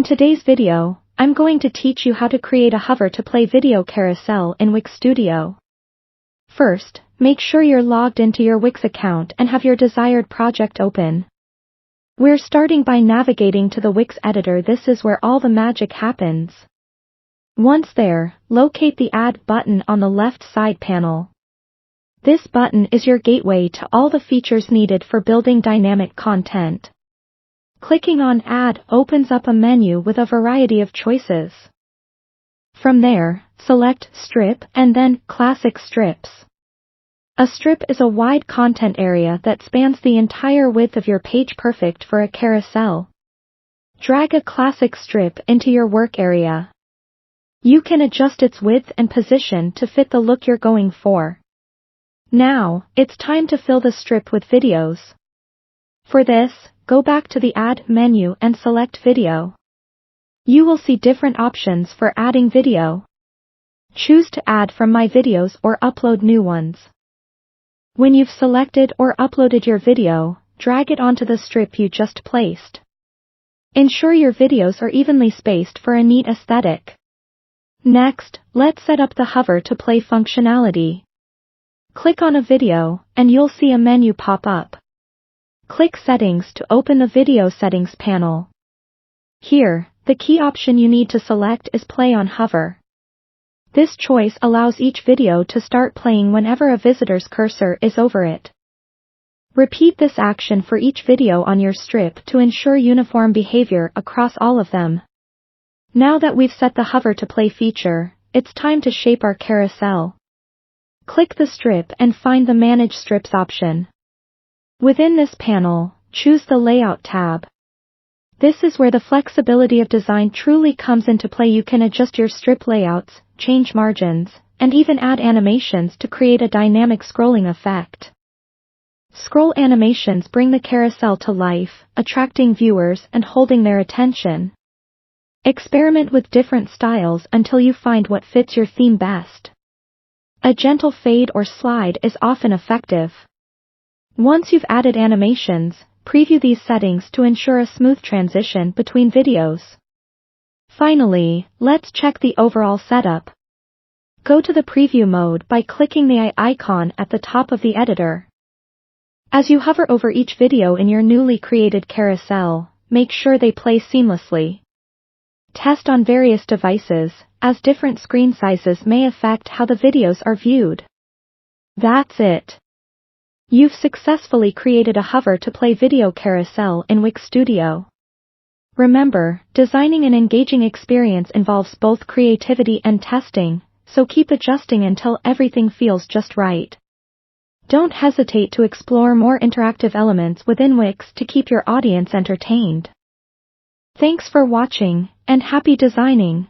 In today's video, I'm going to teach you how to create a hover to play video carousel in Wix Studio. First, make sure you're logged into your Wix account and have your desired project open. We're starting by navigating to the Wix editor. This is where all the magic happens. Once there, locate the Add button on the left side panel. This button is your gateway to all the features needed for building dynamic content. Clicking on Add opens up a menu with a variety of choices. From there, select Strip and then Classic Strips. A strip is a wide content area that spans the entire width of your page, perfect for a carousel. Drag a classic strip into your work area. You can adjust its width and position to fit the look you're going for. Now, it's time to fill the strip with videos. For this, go back to the Add menu and select Video. You will see different options for adding video. Choose to add from My Videos or upload new ones. When you've selected or uploaded your video, drag it onto the strip you just placed. Ensure your videos are evenly spaced for a neat aesthetic. Next, let's set up the hover to play functionality. Click on a video, and you'll see a menu pop up. Click Settings to open the Video Settings panel. Here, the key option you need to select is Play on Hover. This choice allows each video to start playing whenever a visitor's cursor is over it. Repeat this action for each video on your strip to ensure uniform behavior across all of them. Now that we've set the Hover to Play feature, it's time to shape our carousel. Click the strip and find the Manage Strips option. Within this panel, choose the Layout tab. This is where the flexibility of design truly comes into play. You can adjust your strip layouts, change margins, and even add animations to create a dynamic scrolling effect. Scroll animations bring the carousel to life, attracting viewers and holding their attention. Experiment with different styles until you find what fits your theme best. A gentle fade or slide is often effective. Once you've added animations, preview these settings to ensure a smooth transition between videos. Finally, let's check the overall setup. Go to the preview mode by clicking the eye icon at the top of the editor. As you hover over each video in your newly created carousel, make sure they play seamlessly. Test on various devices, as different screen sizes may affect how the videos are viewed. That's it. You've successfully created a hover to play video carousel in Wix Studio. Remember, designing an engaging experience involves both creativity and testing, so keep adjusting until everything feels just right. Don't hesitate to explore more interactive elements within Wix to keep your audience entertained. Thanks for watching, and happy designing!